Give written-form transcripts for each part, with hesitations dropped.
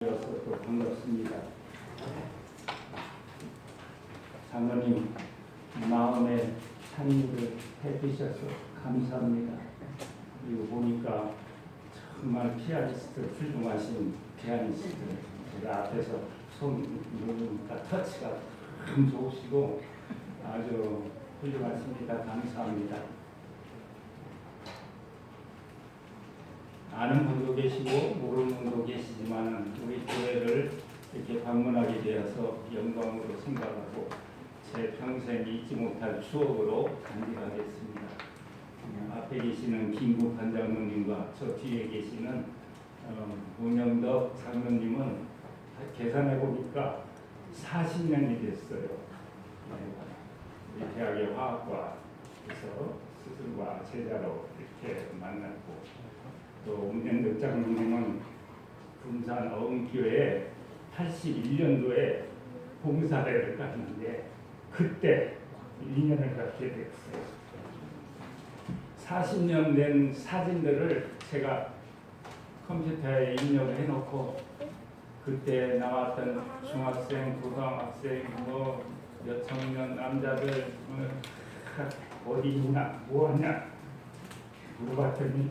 여서 또 반갑습니다. 장로님 마음에 찬미를 해주셔서 감사합니다. 그리고 보니까 정말 피아니스트 훌륭하신 피아니스트 제가 앞에서 손 누르니까 터치가 참 좋으시고 아주 훌륭하십니다. 감사합니다. 아는 분도 계시고 모르는 분도 계시지만 우리 교회를 이렇게 방문하게 되어서 영광으로 생각하고 제 평생 잊지 못할 추억으로 간직하겠습니다. 앞에 계시는 김국 관장님과 저 뒤에 계시는 문영덕 장로님은 계산해 보니까 40년이 됐어요. 우리 대학의 화학과에서 스승과 제자로 이렇게 만났고 또 문영덕 장로님은 군산 어음교회에 81년도에 봉사대를 갔는데 그때 1년을 갖게 됐어요. 40년 된 사진들을 제가 컴퓨터에 입력을 해놓고 그때 나왔던 중학생, 고등학생, 여청년 남자들 어디 있냐, 뭐하냐 물어봤더니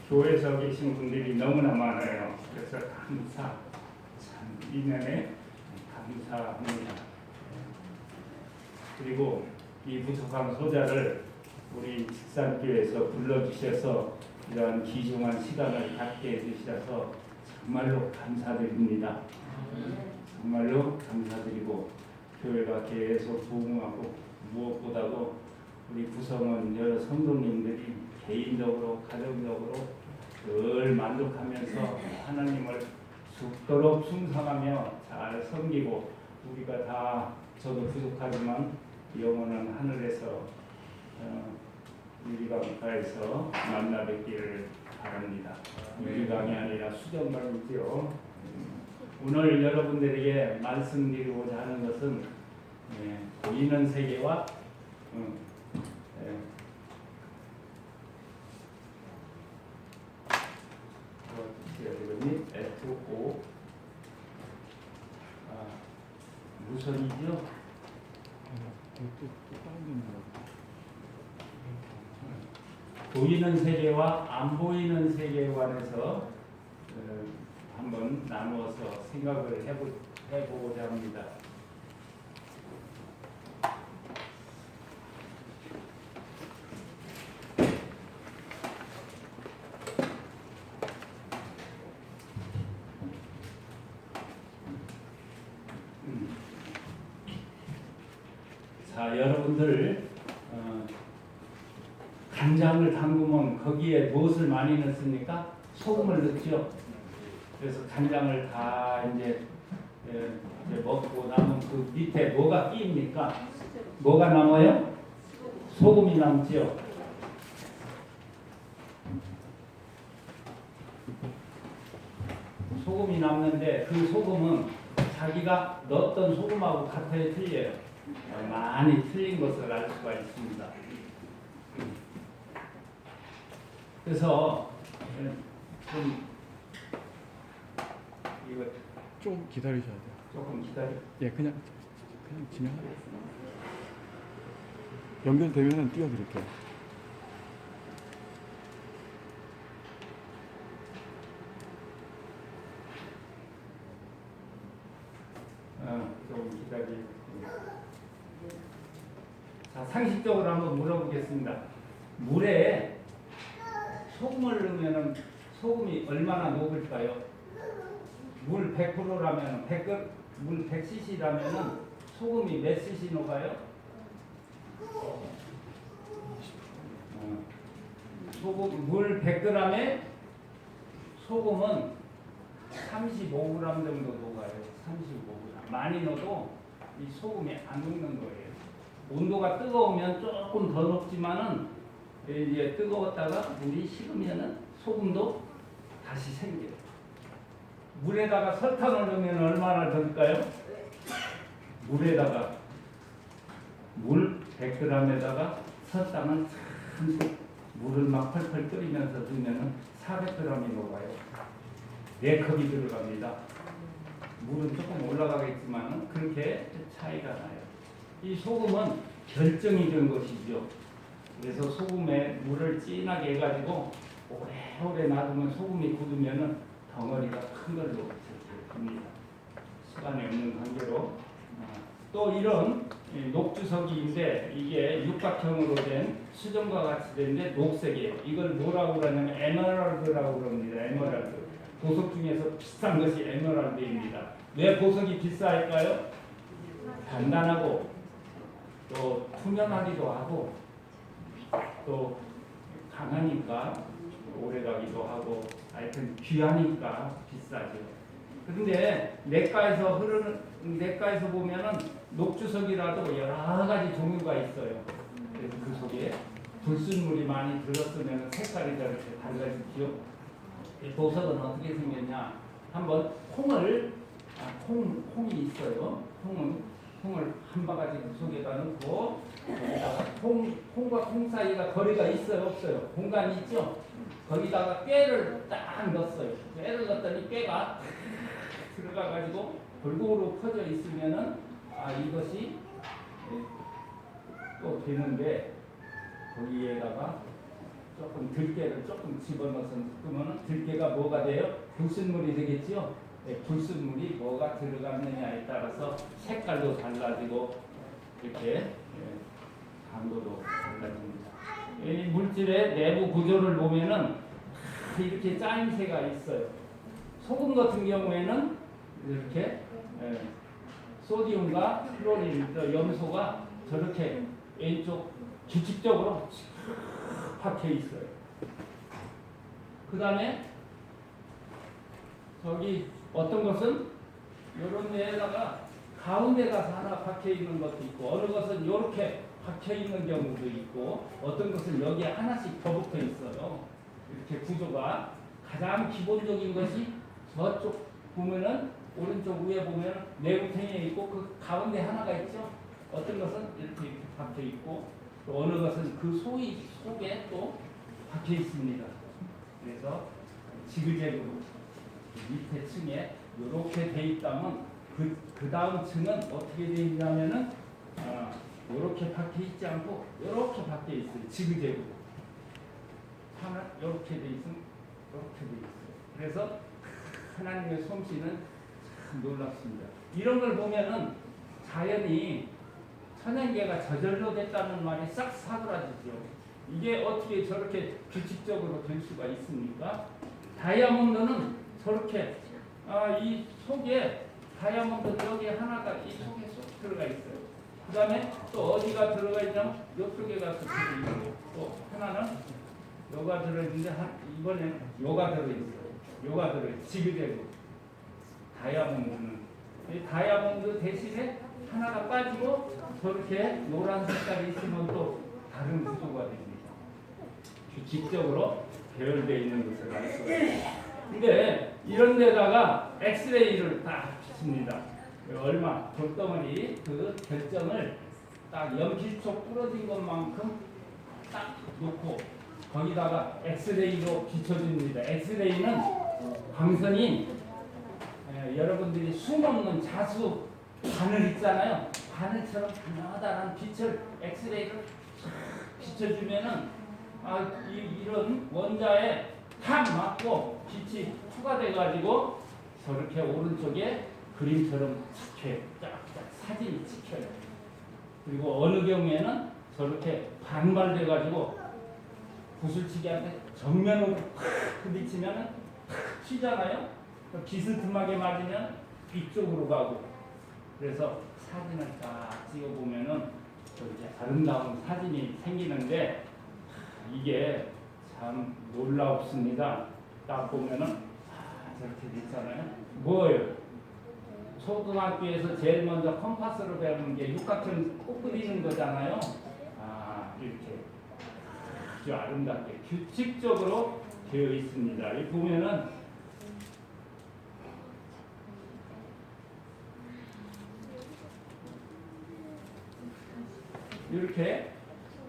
교회에서 계신 분들이 너무나 많아요. 그래서 참 2년에 감사합니다. 그리고 이 부족한 소자를 우리 직산교회에서 불러주셔서 이러한 귀중한 시간을 갖게 해주셔서 정말로 감사드립니다. 정말로 감사드리고 교회가 계속 부흥하고 무엇보다도 우리 구성원 여러 성도님들이 개인적으로 가정적으로 늘 만족하면서 하나님을 죽도록 충성하며 잘 섬기고 우리가 다 저도 부족하지만 영원한 하늘에서 유리강가에서 만나 뵙기를 바랍니다. 유리강이 아니라 수정강이죠. 오늘 여러분들에게 말씀드리고자 하는 것은 보이는 세계와 F5 무선이죠? 보이는 세계와 안 보이는 세계에 관해서 한번 나누어서 생각을 해보고자 합니다. 자, 여러분들 간장을 담그면 거기에 무엇을 많이 넣습니까? 소금을 넣죠. 그래서 간장을 다 이제 먹고 남은 그 밑에 뭐가 끼입니까? 뭐가 남아요? 소금이 남죠. 소금이 남는데 그 소금은 자기가 넣었던 소금하고 같아요, 틀려요? 많이 틀린 것을 알 수가 있습니다. 그래서 좀 기다리셔야 돼요. 조금 기다려. 예, 그냥 진행하세요. 연결되면은 띄워드릴게요. 조금 기다리고. 자, 상식적으로 한번 물어보겠습니다. 물에 소금을 넣으면 소금이 얼마나 녹을까요? 물 100%라면 물 100cc라면 소금이 몇 cc 녹아요? 소금 물 100g에 소금은 35g 정도 녹아요. 35g. 많이 넣어도 이 소금이 안 녹는 거예요. 온도가 뜨거우면 조금 더 녹지만은 이제 뜨거웠다가 물이 식으면은 소금도 다시 생겨요. 물에다가 설탕을 넣으면 얼마나 될까요? 물에다가 물 100g에다가 설탕을 물을 막 펄펄 끓이면서 넣으면 400g이 녹아요. 4컵이 들어갑니다. 물은 조금 올라가겠지만 그렇게 차이가 나요. 이 소금은 결정이 된 것이죠. 그래서 소금에 물을 진하게 해가지고 오래오래 놔두면 소금이 굳으면은 덩어리가 큰 걸로 이렇게 됩니다. 시간이 없는 관계로 또 이런 녹주석이인데 이게 육각형으로 된 수정과 같이 된데 녹색이에요. 이걸 뭐라고 그러냐면 에메랄드라고 그럽니다. 에메랄드. 보석 중에서 비싼 것이 에메랄드입니다. 왜 보석이 비쌀까요? 단단하고 또 투명하기도 하고 또 강하니까 오래가기도 하고 하여튼 귀하니까 비싸죠. 그런데 냇가에서 보면은 녹주석이라도 여러 가지 종류가 있어요. 그래서 그 속에 불순물이 많이 들었으면 색깔이 저렇게 달라지죠. 이 보석은 어떻게 생겼냐? 한번 콩이 있어요. 콩을 한 바가지 그 속에다 넣고 거기다가 콩과 콩 사이가 거리가 있어요, 없어요? 공간이 있죠. 거기다가 깨를 딱 넣었어요. 깨를 넣었더니 깨가 들어가 가지고 골고루 퍼져 있으면은 이것이 또 되는데 거기에다가 조금 들깨를 조금 집어넣어서 넣으면 들깨가 뭐가 돼요? 불순물이 되겠죠. 불순물이 뭐가 들어갔느냐에 따라서 색깔도 달라지고 이렇게 강도도 달라집니다. 이 물질의 내부 구조를 보면은 이렇게 짜임새가 있어요. 소금 같은 경우에는 이렇게 소디움과 클로린, 염소가 저렇게 왼쪽 규칙적으로 박혀 있어요. 그 다음에 저기 어떤 것은 이런 데에다가 가운데 가서 하나 박혀 있는 것도 있고 어느 것은 이렇게 박혀 있는 경우도 있고 어떤 것은 여기에 하나씩 더 붙어 있어요. 이렇게 구조가 가장 기본적인 것이 저쪽 보면은 오른쪽 위에 보면 내구탱이에 있고 그 가운데 하나가 있죠. 어떤 것은 이렇게 박혀 있고 또 어느 것은 그 속에 또 박혀 있습니다. 그래서 지그재그로 밑에 층에 이렇게 돼 있다면 그 다음 층은 어떻게 돼 있냐면은 이렇게 박혀 있지 않고 이렇게 박혀 있어요. 지그재그로 하나 이렇게 돼 있으면 이렇게 돼 있어요. 그래서 하나님의 솜씨는 참 놀랍습니다. 이런 걸 보면은 자연이 천연계가 저절로 됐다는 말이 싹 사그라지죠. 이게 어떻게 저렇게 규칙적으로 될 수가 있습니까? 다이아몬드는 저렇게 이 속에 다이아몬드 여기 하나가 이 속에 쏙 들어가 있어요. 그 다음에 또 어디가 들어가 있냐면 이쪽에 가서 들어있고 또 하나는 요가 들어있는데 이번에는 요가 들어있어요. 요가 들어있어요. 지그재그 다이아몬드는 이 다이아몬드 대신에 하나가 빠지고 저렇게 노란 색깔이 있으면 또 다른 구조가 됩니다. 규칙적으로 배열되어 있는 것을 알 수가 있습니다. 근데 이런 데다가 엑스레이를 딱 비칩니다. 얼마 돌덩어리 그 결정을 딱 연필촉 부러진 것만큼 딱 놓고 거기다가 엑스레이로 비춰줍니다. 엑스레이는 광선이 여러분들이 수없는 자수 바늘 있잖아요. 바늘처럼 가느다란 빛을 엑스레이를 비춰주면은 이런 원자에 탁 맞고 빛이 투과돼 가지고 저렇게 오른쪽에 그림처럼 찍혀요. 쫙쫙 사진이 찍혀요. 그리고 어느 경우에는 저렇게 반발돼 가지고 구슬치기한테 정면으로 팍 부딪히면은 탁 튀잖아요. 비스듬하게 맞으면 이쪽으로 가고 그래서 사진을 딱 찍어보면은 이렇게 아름다운 사진이 생기는데 이게 참 놀랍습니다. 딱 보면은 저렇게 있잖아요. 뭐예요? 초등학교에서 제일 먼저 컴파스로 배우는 게 육각형 꼭 그리는 거잖아요. 이렇게 아주 아름답게 규칙적으로 되어 있습니다. 이 보면은 이렇게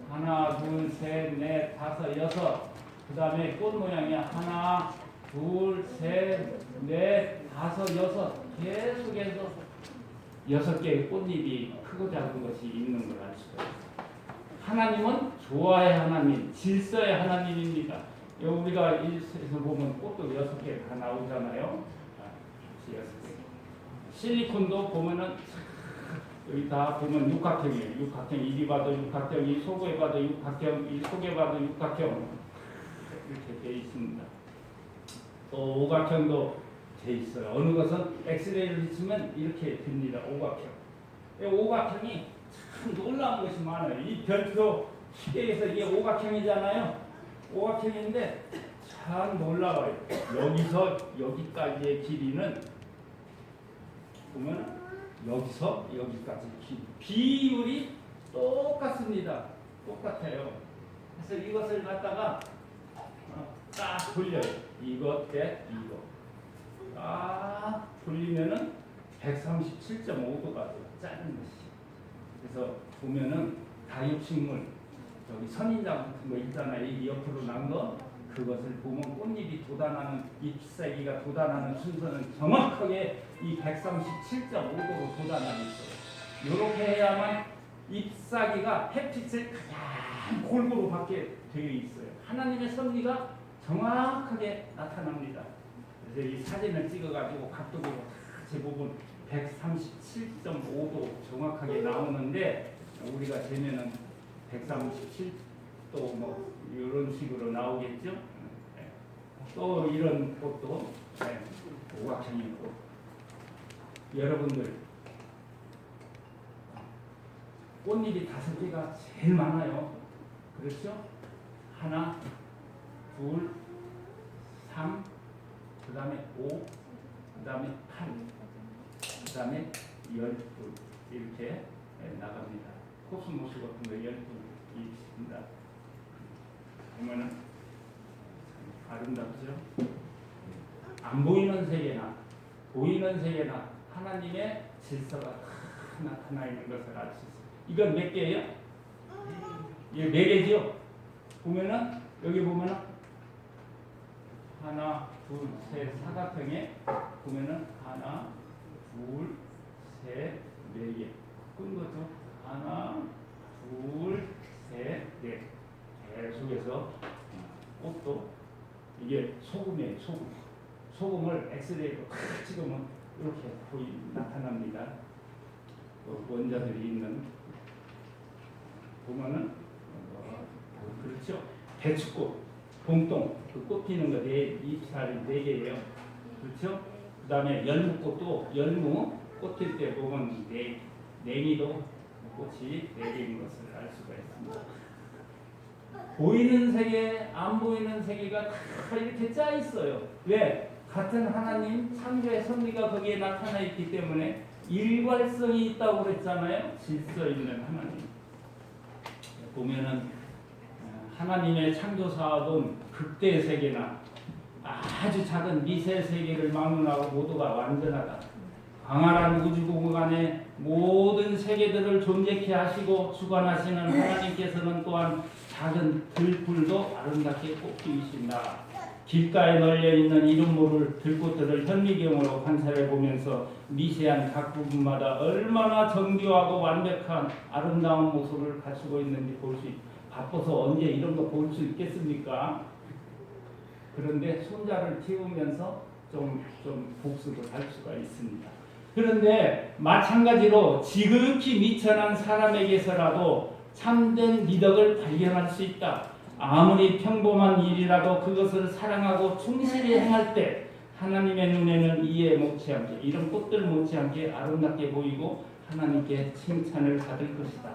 하나, 둘, 셋, 넷, 다섯, 여섯. 그 다음에 꽃 모양이 하나, 둘, 셋, 넷, 다섯, 여섯 계속해서 6개의 꽃잎이 크고 작은 것이 있는 걸 알 수가 있어요. 하나님은 조화의 하나님, 질서의 하나님입니다. 우리가 일에서 보면 꽃도 6개 다 나오잖아요. 6개. 실리콘도 보면은 여기 다 보면 육각형이에요. 육각형, 이리 봐도 육각형, 이 속에 봐도 육각형, 이 속에 봐도 육각형 이렇게 되어 있습니다. 또 오각형도 돼 있어요. 어느 것은 엑스레이를 비추면 이렇게 됩니다. 오각형. 이 오각형이 참 놀라운 것이 많아요. 이 별표 시계에서 이게 오각형이잖아요. 오각형인데 참 놀라워요. 여기서 여기까지의 길이는 보면 여기서 여기까지 비율이 똑같습니다. 똑같아요. 그래서 이것을 갖다가 딱 돌려요. 이것 대 이거. 딱 돌리면은 137.5도가 돼요. 짧은 것이. 그래서 보면은 다육식물 여기 선인장 같은 거 있잖아요. 이 옆으로 난 거. 그것을 보면 꽃잎이 돋아나는 잎사귀가 돋아나는 순서는 정확하게 이 137.5도로 돋아나고 있어요. 이렇게 해야만 잎사귀가 햇빛을 가장 골고루 받게 되어 있어요. 하나님의 섭리가 정확하게 나타납니다. 그래서 이 사진을 찍어가지고 각도 보고 제법은 137.5도 정확하게 나오는데 우리가 재면은 137도 뭐 이런 식으로 나오겠죠. 또 이런 꽃도 오각형이고 여러분들 꽃잎이 5개가 제일 많아요. 그렇죠? 하나, 둘, 3, 그 다음에 5, 그 다음에 8, 그 다음에 12 이렇게 나갑니다. 코스모스 같은 거 12이 있습니다. 보면은 아름답죠? 안 보이는 세계나 보이는 세계나 하나님의 질서가 다 나타나 있는 것을 알 수 있어요. 이건 몇 개예요? 예, 4개죠? 보면은 여기 보면은 하나, 둘, 셋 사각형에 보면은 하나, 둘, 셋, 4개. 큰 거죠? 하나, 둘, 셋, 넷. 계속해서 꽃도 이게 소금이에요. 소금을 엑스레이로 찍으면 이렇게 나타납니다. 원자들이 있는 보면은 그렇죠. 배추꽃, 봉동, 그 꽃 피는 거 잎살이 4개예요. 그렇죠. 그 다음에 열무꽃도 열무 꽃 필 때 보면 냉이도 꽃이 4개인 것을 알 수가 있습니다. 보이는 세계, 안 보이는 세계가 다 이렇게 짜 있어요. 왜? 같은 하나님 창조의 섭리가 거기에 나타나 있기 때문에 일괄성이 있다고 그랬잖아요. 질서 있는 하나님. 보면은 하나님의 창조사업은 극대 세계나 아주 작은 미세 세계를 막론하고 모두가 완전하다. 광활한 우주 공간의 모든 세계들을 존재케 하시고 주관하시는 하나님께서는 또한 작은 들풀도 아름답게 꽃피우신다. 길가에 널려있는 이름 모를 들꽃들을 현미경으로 관찰해 보면서 미세한 각 부분마다 얼마나 정교하고 완벽한 아름다운 모습을 갖추고 있는지 볼 수 있다. 바빠서 언제 이런 거 볼 수 있겠습니까? 그런데 손자를 키우면서 좀 복습을 할 수가 있습니다. 그런데 마찬가지로 지극히 미천한 사람에게서라도 참된 미덕을 발견할 수 있다. 아무리 평범한 일이라도 그것을 사랑하고 충실히 행할 때 하나님의 눈에는 이에 못지않게 이런 꽃들 못지않게 아름답게 보이고 하나님께 칭찬을 받을 것이다.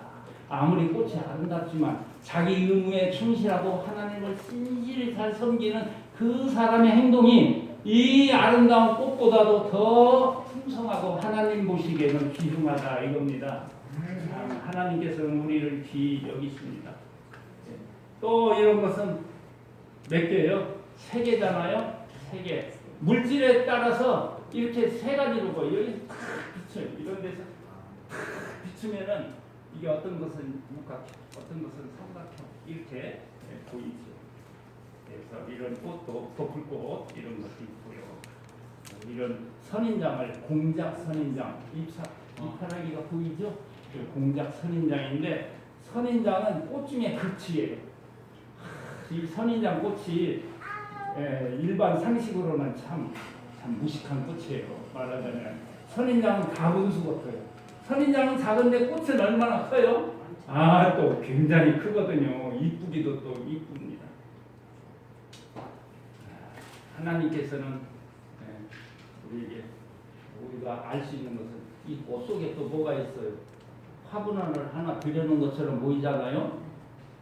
아무리 꽃이 아름답지만 자기 의무에 충실하고 하나님을 진실히 잘 섬기는 그 사람의 행동이 이 아름다운 꽃보다도 더 풍성하고 하나님 보시기에는 귀중하다 이겁니다. 하나님께서는 우리를 귀히 여기십니다. 또 이런 것은 몇 개예요? 3개잖아요. 3개. 물질에 따라서 이렇게 3가지로 보여요. 여기 탁 비춰요. 이런 데서 탁 비추면은 이게 어떤 것은 육각형, 어떤 것은 삼각형 이렇게 보이죠. 그래서 이런 꽃도 도풀꽃 이런 것도 있고요. 이런 선인장을 공작 선인장 잎사귀가 보이죠? 그 공작 선인장인데 선인장은 꽃 중에 극치예요. 이 선인장 꽃이 일반 상식으로는 참 무식한 꽃이에요. 말하자면 선인장은 가분수 같아요. 선인장은 작은데 꽃은 얼마나 커요? 또 굉장히 크거든요. 이쁘기도 또 이쁩니다. 하나님께서는 우리가 알 수 있는 것은 이 꽃 속에 또 뭐가 있어요? 화분을 하나 들여놓은 것처럼 보이잖아요.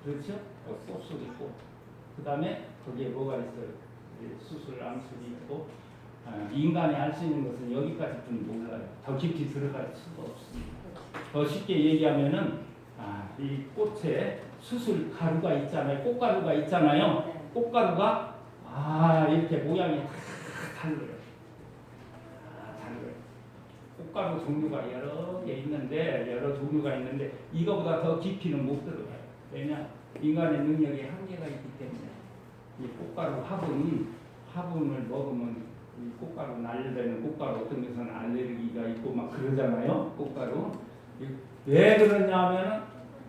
그렇죠? 꽃 속에 꽃. 그 다음에 거기에 뭐가 있어요? 수술, 암술이 있고 인간이 알 수 있는 것은 여기까지뿐 몰라요. 더 깊이 들어갈 수가 없습니다. 더 쉽게 얘기하면은 이 꽃에 수술 가루가 있잖아요. 꽃가루가 있잖아요. 꽃가루가 이렇게 모양이 다 달라요. 달라요. 꽃가루 종류가 여러 종류가 있는데 이거보다 더 깊이는 못 들어가요. 왜냐? 인간의 능력에 한계가 있기 때문에 이 꽃가루 화분을 먹으면 이 꽃가루 날려대는 꽃가루 어떤 데서는 알레르기가 있고 막 그러잖아요. 꽃가루 왜 그러냐 하면은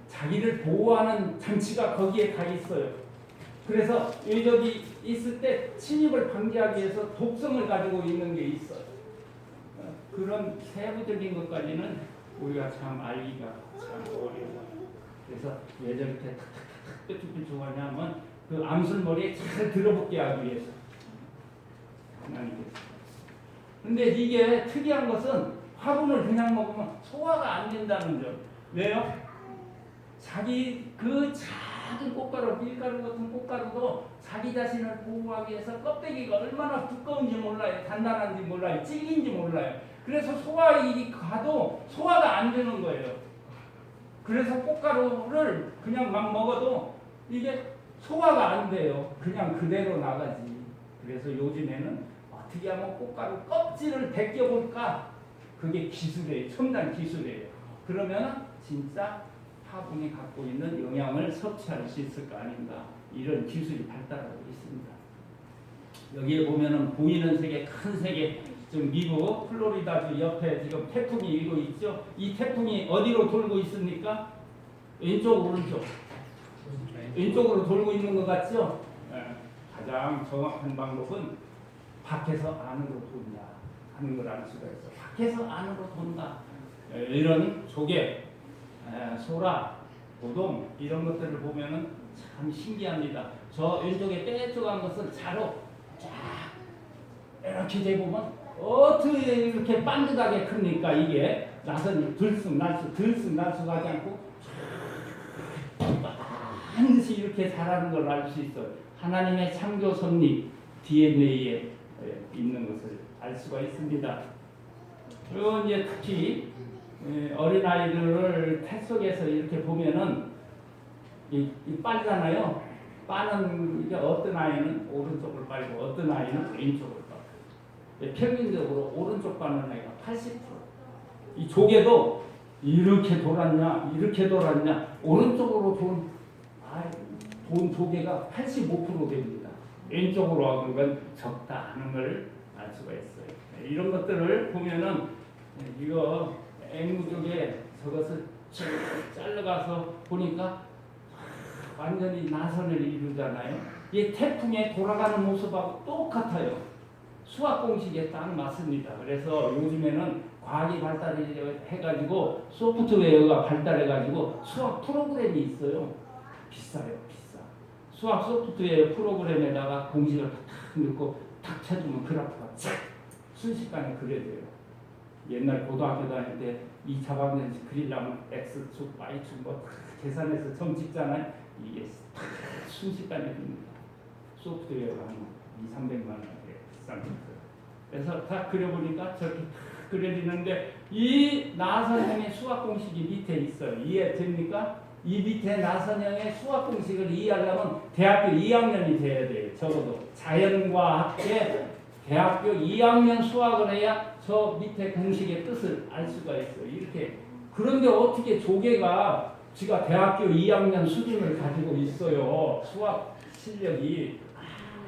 자기를 보호하는 장치가 거기에 다 있어요. 그래서 외적이 있을 때 침입을 방지하기 위해서 독성을 가지고 있는 게 있어요. 그런 세부적인 것까지는 우리가 참 알기가 참 어려워요. 그래서 왜 저렇게 탁탁탁 뾰족뾰족하냐면 그 암술머리에 잘 들어붙게 하기 위해서 하나님께서. 근데 이게 특이한 것은 화분을 그냥 먹으면 소화가 안 된다는 점. 왜요? 자기 그 작은 꽃가루, 밀가루 같은 꽃가루도 자기 자신을 보호하기 위해서 껍데기가 얼마나 두꺼운지 몰라요. 단단한지 몰라요. 질긴지 몰라요. 그래서 소화이 가도 소화가 안 되는 거예요. 그래서 꽃가루를 그냥 막 먹어도 이게 소화가 안 돼요. 그냥 그대로 나가지. 그래서 요즘에는 어떻게 하면 꽃가루 껍질을 벗겨볼까? 그게 기술이에요. 첨단 기술이에요. 그러면 진짜 화분이 갖고 있는 영양을 섭취할 수 있을 거 아닌가. 이런 기술이 발달하고 있습니다. 여기에 보면은 보이는 세계, 큰 세계, 지금 미국 플로리다주 옆에 지금 태풍이 일고 있죠. 이 태풍이 어디로 돌고 있습니까? 왼쪽, 오른쪽. 왼쪽으로 돌고 있는 것 같죠? 가장 정확한 방법은 밖에서 안으로 돈다 하는 걸 알 수가 있어. 밖에서 안으로 돈다. 이런 조개, 소라, 고동 이런 것들을 보면은 참 신기합니다. 저 왼쪽에 빼쪽한 것은 자로 쫙 이렇게 재보면 어떻게 이렇게 반듯하게 큽니까? 이게 나선이 들쑥날쑥하지 않고 반드시 이렇게 자라는 걸 알 수 있어요. 하나님의 창조 섭리 DNA에 있는 것을 알 수가 있습니다. 그리고 이제 특히 어린아이들을 태 속에서 이렇게 보면은 이 빨잖아요. 빠는 이게 어떤 아이는 오른쪽을 빨고 어떤 아이는 왼쪽을 빨고 평균적으로 오른쪽 빠는 아이가 80%. 이 조개도 이렇게 돌았냐 오른쪽으로 돈 조개가 85% 됩니다. 왼쪽으로 하는 건 적다 하는 걸 알 수가 있어요. 이런 것들을 보면은 이거 앵무족에 저것을 잘라가서 보니까 완전히 나선을 이루잖아요. 이 태풍에 돌아가는 모습하고 똑같아요. 수학 공식에 딱 맞습니다. 그래서 요즘에는 과학이 발달해가지고 소프트웨어가 발달해가지고 수학 프로그램이 있어요. 비싸요, 비싸. 수학 소프트웨어 프로그램에다가 공식을 탁 넣고 탁 쳐주면 그래프가 착 순식간에 그려져요. 옛날 고등학교 다닐 때 2차 방정식 그리려면 X축, Y축 뭐 계산해서 점 찍잖아요. 이게 순식간에 됩니다. 소프트웨어가 한 200~300만 원 비싼 거예요. 그래서 다 그려보니까 저렇게 탁 그려지는데 이 나선형의 수학 공식이 밑에 있어요. 이해됩니까? 이 밑에 나선형의 수학 공식을 이해하려면 대학교 2학년이 돼야 돼요. 적어도 자연과학의 대학교 2학년 수학을 해야 저 밑에 공식의 뜻을 알 수가 있어요. 이렇게. 그런데 어떻게 조개가 지가 대학교 2학년 수준을 가지고 있어요. 수학 실력이.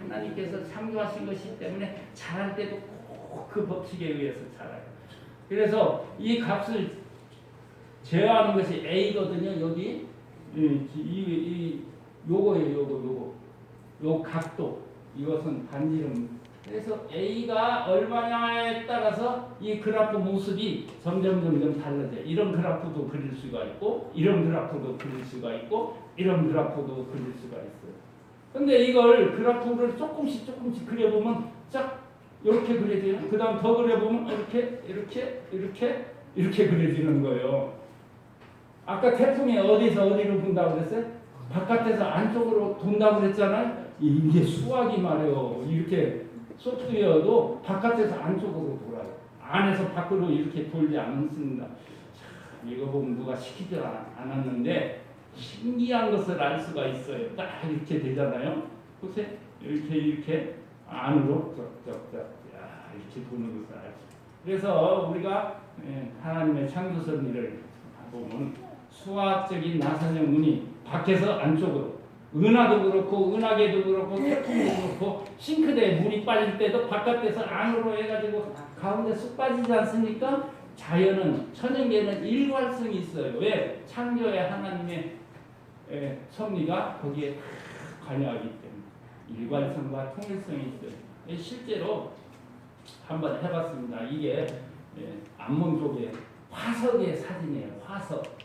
하나님께서 창조하신 것이기 때문에 자랄 때도 꼭 그 법칙에 의해서 자라요. 그래서 이 값을 제어하는 것이 A거든요. 여기 요거예요. 요 각도 이것은 반지름. 그래서 A가 얼마냐에 따라서 이 그래프 모습이 점점 달라져요. 이런 그래프도 그릴 수가 있고 이런 그래프도 그릴 수가 있고 이런 그래프도 그릴 수가 있어요. 근데 이걸 그래프를 조금씩 그려보면 쫙 이렇게 그려져요. 그 다음 더 그려보면 이렇게 그려지는 거예요. 아까 태풍이 어디서 어디로 분다고 그랬어요? 바깥에서 안쪽으로 돈다고 그랬잖아요. 이게 수학이 말이에요. 이렇게 소프트웨어도 바깥에서 안쪽으로 돌아요. 안에서 밖으로 이렇게 돌지 않습니다. 이거 보면 누가 시키지 않았는데 신기한 것을 알 수가 있어요. 딱 이렇게 되잖아요. 보세요. 이렇게 안으로 이렇게 도는 것을 알 수. 그래서 우리가 하나님의 창조 섭리를 보면 수학적인 나선형 문이 밖에서 안쪽으로 은하도 그렇고 은하계도 그렇고 태풍도 그렇고 싱크대에 물이 빠질 때도 바깥에서 안으로 해가지고 가운데 쑥 빠지지 않습니까? 자연은 천연계는 일관성이 있어요. 왜? 창조의 하나님의 섭리가 거기에 관여하기 때문에 일관성과 통일성이 있어요. 실제로 한번 해봤습니다. 이게 안몬 쪽에 화석의 사진이에요. 화석.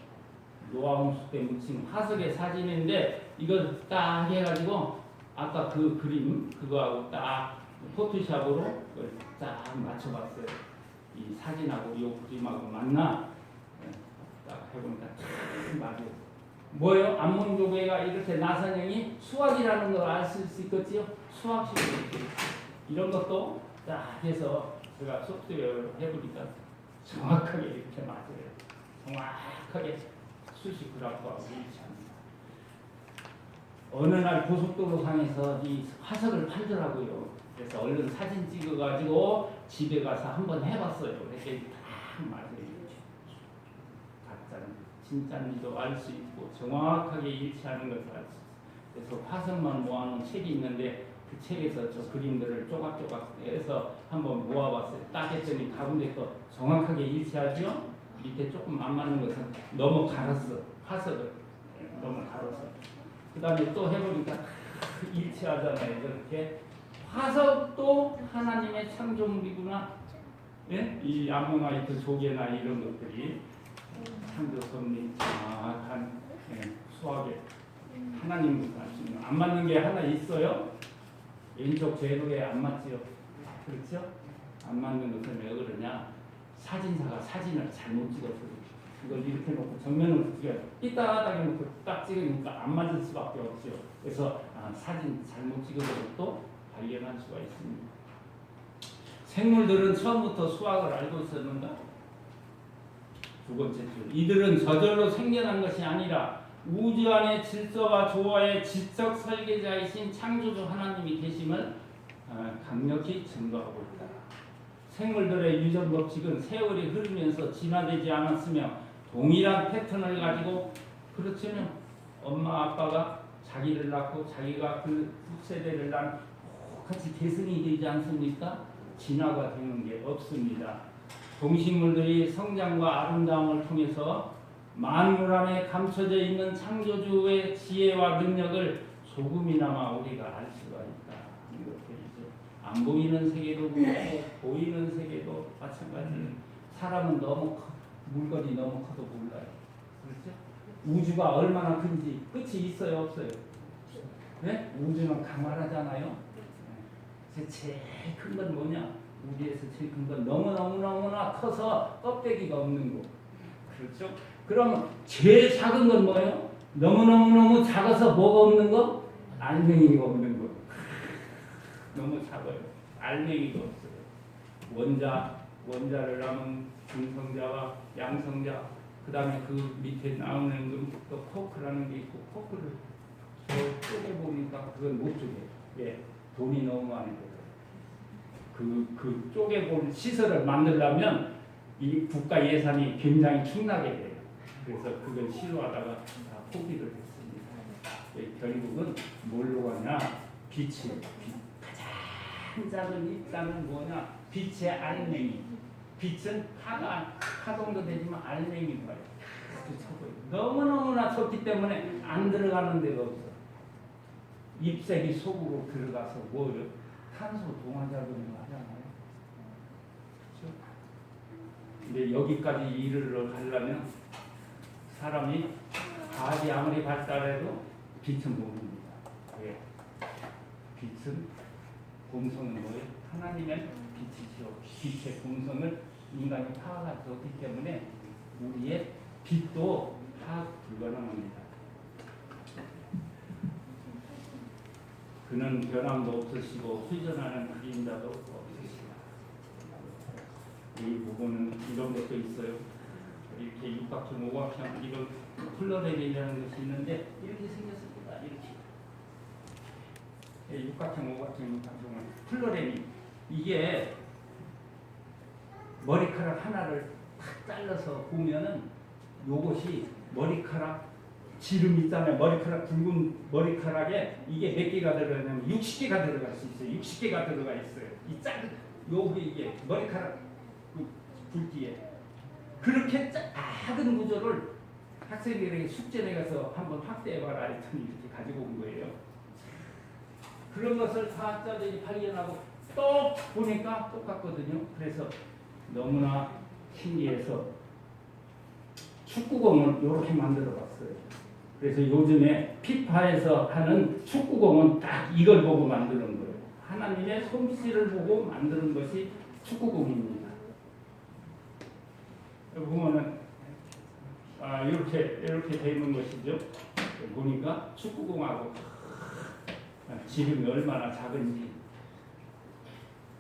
노화홍수 때 묻힌 화석의 사진인데 이걸 딱 해가지고 아까 그 그림 그거하고 딱 포토샵으로 그걸 딱 맞춰봤어요. 이 사진하고 이 그림하고 맞나? 딱 해보니까 딱 맞아요. 뭐예요? 안몬조개가 이렇게 나선형이 수학이라는 걸 알 수 있겠지요? 수학식으로 이런 것도 딱 해서 제가 소프트웨어로 해보니까 정확하게 이렇게 맞아요. 정확하게 수식 그래프하고 일치합니다. 어느 날 고속도로 상에서 이 화석을 팔더라고요. 그래서 얼른 사진 찍어가지고 집에 가서 한번 해봤어요. 그래서 딱 맞아요. 가짜인지 진짜인지도 알 수 있고 정확하게 일치하는 것을 알 수 있어요. 그래서 화석만 모아놓은 책이 있는데 그 책에서 저 그림들을 조각조각 해서 한번 모아봤어요. 딱 했더니 가운데 거 정확하게 일치하죠? 밑에 조금 안 맞는 것은 너무 갈았어. 화석을 너무 갈아서. 그 다음에 또 해보니까 일치하잖아요. 이렇게 화석도 하나님의 창조물이구나. 예? 이 아모나이트 조개나 이런 것들이 창조 섭리 정확한 수학에 하나님부터 하시는 안 맞는 게 하나 있어요. 왼쪽 제로에 안 맞지요. 그렇죠? 안 맞는 것은 왜 그러냐? 사진사가 사진을 잘못 찍어서 이걸 이렇게 놓고 정면으로 찍어요. 삐딱하게 놓고 딱 찍으니까 안 맞을 수밖에 없죠. 그래서 사진 잘못 찍은 것도 발견할 수가 있습니다. 생물들은 처음부터 수학을 알고 있었는가? 두 번째 줄. 이들은 저절로 생겨난 것이 아니라 우주 안의 질서와 조화의 지적 설계자이신 창조주 하나님이 계심을 강력히 증거하고 있다. 생물들의 유전 법칙은 세월이 흐르면서 진화되지 않았으며 동일한 패턴을 가지고 그렇다면 엄마 아빠가 자기를 낳고 자기가 그 후세대를 낳은 똑같이 계승이 되지 않습니까? 진화가 되는 게 없습니다. 동식물들이 성장과 아름다움을 통해서 만물 안에 감춰져 있는 창조주의 지혜와 능력을 조금이나마 우리가 알 수가 있다. 이것들이죠. 안 보이는 세계도 그렇고 보이는 세계도 마찬가지예요. 사람은 너무 물건이 너무 커도 몰라요. 그렇죠? 우주가 얼마나 큰지 끝이 있어요, 없어요? 네? 우주는 강활하잖아요. 제일 큰 건 뭐냐? 우리에서 제일 큰 건 너무나 커서 껍데기가 없는 거. 그렇죠? 그럼 제일 작은 건 뭐예요? 너무 작아서 뭐가 없는 거? 알맹이가 없는 거. 너무 작아요. 알맹이가 없어요. 원자를 낳은 중성자와 양성자, 그 다음에 그 밑에 나오는 또 코크라는 게 있고, 코크를 쪼개 보니까 그건 못 쪼개. 왜? 돈이 너무 많이 들어요. 그 쪼개볼 시설을 만들려면 이 국가 예산이 굉장히 축나게 돼요. 그래서 그걸 싫어하다가 다 포기를 했습니다. 결국은 뭘로 가냐? 빛이. 가장 작은 입자는 뭐냐? 빛의 알맹이. 빛은 파 정도 되지만 알맹이인 거예요. 아주 좁아요. 너무너무나 좁기 때문에 안 들어가는 데가 없어. 잎색이 속으로 들어가서 뭐요? 탄소 동화작용을 하잖아요. 그렇죠? 근데 여기까지 이르러 가려면 사람이 과학이 아무리 발달해도 빛은 모릅니다. 왜? 빛은 공성은 뭐예요? 하나님의 빛이죠. 빛의 공성을 인간이 파악할 수 없기 때문에 우리의 빛도 파악 불가능합니다. 그는 변함도 없으시고 회전하는 그림자도 없으시다. 이 부분은 이런 것도 있어요. 이렇게 육각형, 오각형 이런 플로렐이라는 것이 있는데 이렇게 생겼습니다. 이렇게 육각형, 오각형, 육각형은 플로렐이 이게 머리카락 하나를 탁 잘라서 보면은 요것이 머리카락 지름 있잖아요. 머리카락 굵은 머리카락에 이게 몇 개가 들어가냐면 60개가 들어갈 수 있어요. 60개가 들어가 있어요. 이 작은 요게 이게 머리카락 굵기에 그렇게 작은 구조를 학생들에게 숙제 내가서 한번 확대해봐라 했더니 이렇게 가지고 온 거예요. 그런 것을 과학자들이 발견하고 또 보니까 똑같거든요. 그래서 너무나 신기해서 축구공을 이렇게 만들어 봤어요. 그래서 요즘에 피파에서 하는 축구공은 딱 이걸 보고 만드는 거예요. 하나님의 솜씨를 보고 만드는 것이 축구공입니다. 여기 보면은 이렇게 돼 있는 것이죠. 보니까 축구공하고 지름이 얼마나 작은지.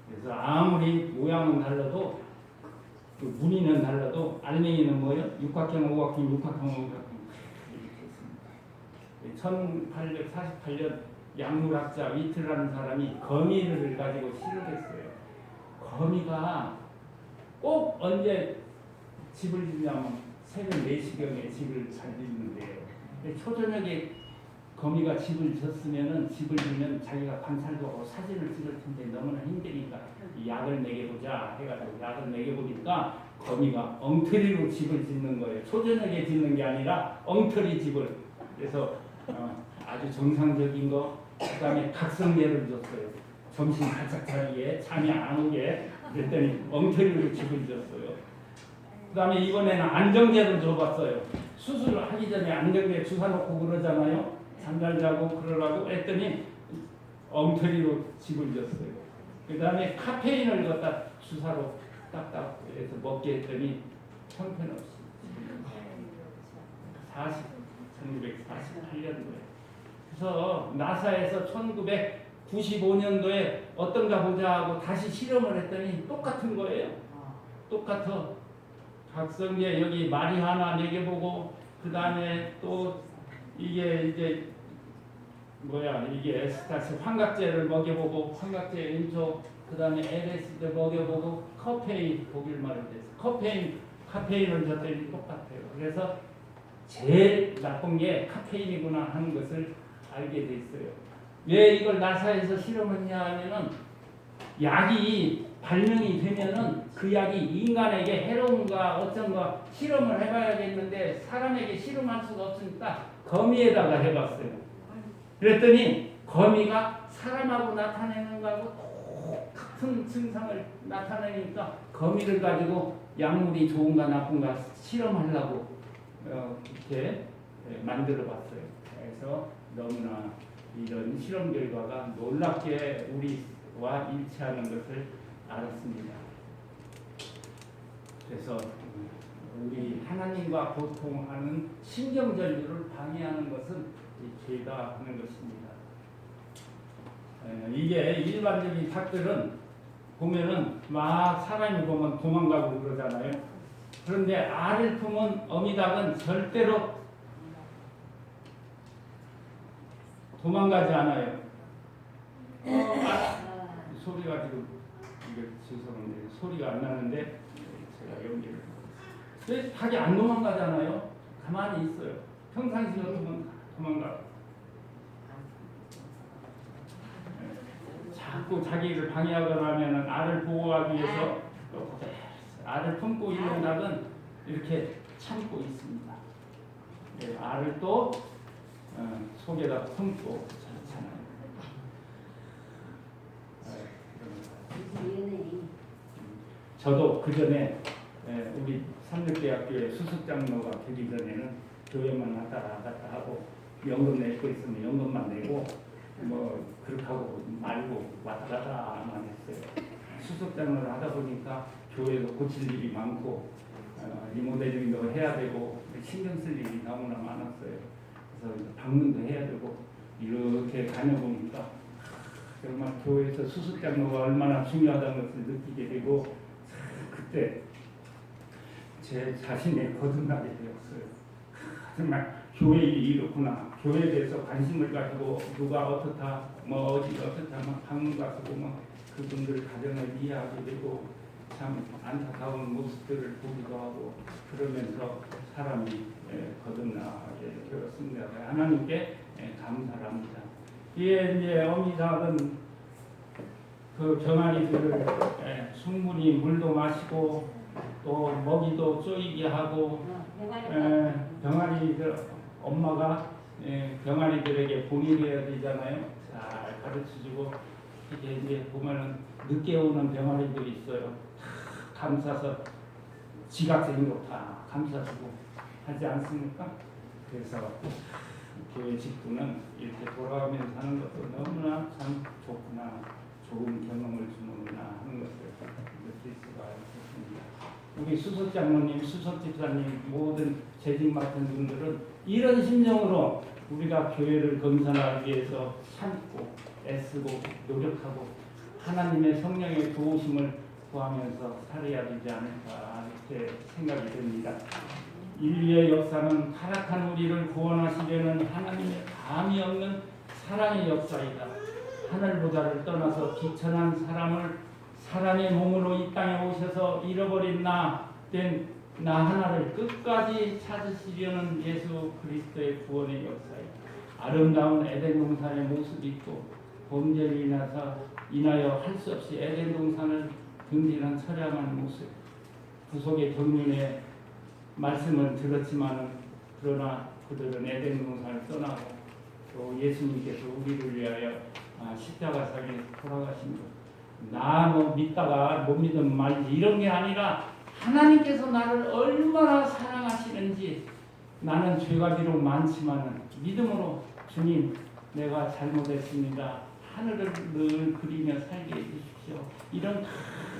그래서 아무리 모양은 달라도 그 무늬는 달라도 알맹이는 뭐예요? 육각형, 오각형, 육각형, 오각형. 1848년 약물학자 위틀라는 사람이 거미를 가지고 실험했어요. 거미가 꼭 언제 집을 짓냐면 새벽 4시경에 집을 잘 짓는데요. 초저녁에 거미가 집을 졌으면은 집을 지면 자기가 관찰도 하고 사진을 찍을 텐데 너무나 힘드니까 약을 먹여보자 해가지고 약을 먹여보니까 거미가 엉터리로 집을 짓는 거예요. 초저녁에 짓는 게 아니라 엉터리 집을. 그래서 아주 정상적인 거, 그다음에 각성제를 줬어요. 점심 바짝 자기에 잠이 안 오게 그랬더니 엉터리로 집을 줬어요. 그다음에 이번에는 안정제를 줘봤어요. 수술을 하기 전에 안정제 주사 놓고 그러잖아요. 잠잘 자고 그러라고 했더니 엉터리로 집을 줬어요. 그다음에 카페인을 갖다 주사로 딱딱 해서 먹게 했더니 형편없이 1948년도에. 그래서 나사에서 1995년도에 어떤가 보자 하고 다시 실험을 했더니 똑같은 거예요. 똑같아. 각성제 여기 마리화나 먹여보고 그 다음에 또 이게 이제 이게 에스타스 환각제를 먹여보고 환각제 왼쪽 그 다음에 LSD 먹여보고 커페인 독일 말을 해서 카페인을 줬더니 똑같아요. 그래서 제일 나쁜 게 카페인이구나 하는 것을 알게 됐어요. 왜 이걸 나사에서 실험했냐 하면은 약이 발명이 되면은 그 약이 인간에게 해로운가 어쩐가 실험을 해봐야겠는데 사람에게 실험할 수가 없으니까 거미에다가 해봤어요. 그랬더니 거미가 사람하고 나타내는 거하고 똑같은 증상을 나타내니까 거미를 가지고 약물이 좋은가 나쁜가 실험하려고 이렇게 만들어봤어요. 그래서 너무나 이런 실험 결과가 놀랍게 우리와 일치하는 것을 알았습니다. 그래서 우리 하나님과 고통하는 신경전류를 방해하는 것은 죄다 하는 것입니다. 이게 일반적인 닭들은 보면은 막 사람이 보면 도망가고 그러잖아요. 그런데 알을 품은 어미닭은 절대로 도망가지 않아요. 소리가 지금 이게 죄송한데 소리가 안 나는데 제가 연기를. 왜 닭이 안 도망가잖아요. 가만히 있어요. 평상시 같으면 도망가. 자, 자꾸 자기를 방해하거나 하면 알을 보호하기 위해서 알을 품고 있는 닭은 이렇게 참고 있습니다. 네, 알을 또 속에다 품고 자잖아요. 저도 그 전에 우리 삼육대학교의 수석장로가 되기 전에는 교회만 왔다 갔다 하고 연금 낼 거 있으면 연금만 내고 뭐 그렇게 하고 말고 왔다 갔다만 했어요. 수석장로를 하다 보니까 교회도 고칠 일이 많고 리모델링도 해야 되고 신경 쓸 일이 너무나 많았어요. 그래서 방문도 해야 되고 이렇게 다녀보니까 정말 교회에서 수석장로가 얼마나 중요하다는 것을 느끼게 되고 그때 제 자신의 거듭나게 되었어요. 정말 교회 일이 이렇구나. 교회에 대해서 관심을 가지고 누가 어떻다, 뭐 어디 어떻다, 막 방문 가서 보면 그분들 가정을 이해하게 되고 참 안타까운 모습들을 보기도 하고 그러면서 사람이 거듭나게 되었습니다. 하나님께 감사합니다. 이에 이제 어미닭은 그 병아리들을 충분히 물도 마시고 또 먹이도 쪼이게 하고 병아리들 엄마가 병아리들에게 봉인해야 되잖아요. 잘 가르쳐주고 이게 이제 보면은 늦게 오는 병아리들이 있어요. 다 감싸서 지각생도 다 감싸주고 하지 않습니까? 그래서 교회 직분은 이렇게 돌아가면서 하는 것도 너무나 참 좋구나, 좋은 경험을 주는구나 하는 것을 느낄 수가 있습니다. 우리 수석장로님, 수석집사님, 모든 재직 맡은 분들은 이런 심정으로 우리가 교회를 건설하기 위해서 참고 애쓰고 노력하고 하나님의 성령의 도우심을 구하면서 살아야 되지 않을까 이렇게 생각이 됩니다. 인류의 역사는 타락한 우리를 구원하시려는 하나님의 감이 없는 사랑의 역사이다. 하늘보다를 떠나서 비천한 사람을 사람의 몸으로 이 땅에 오셔서 잃어버린 나 하나를 끝까지 찾으시려는 예수 그리스도의 구원의 역사이다. 아름다운 에덴 동산의 모습이 있고 범죄를 인하여 할 수 없이 에덴 동산을 등지는 처량한 모습, 구속의 경륜의 말씀을 들었지만 그러나 그들은 에덴 동산을 떠나고 또 예수님께서 우리를 위하여 십자가상에 돌아가신 것, 나 뭐 믿다가 못 믿으면 말지 이런 게 아니라 하나님께서 나를 얼마나 사랑하시는지, 나는 죄가 비록 많지만 믿음으로 주님 내가 잘못했습니다. 하늘을 늘 그리며 살게 해주십시오. 이런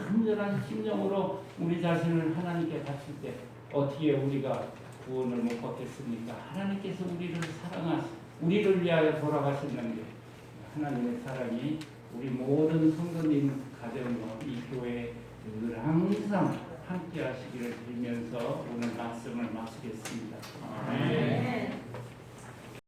간절한 심정으로 우리 자신을 하나님께 바칠 때 어떻게 우리가 구원을 못 받겠습니까? 하나님께서 우리를 위하여 돌아가셨는데 하나님의 사랑이 우리 모든 성도님 가정과 이 교회에 늘 항상 함께 하시기를 빌면서 오늘 말씀을 마치겠습니다. 아멘.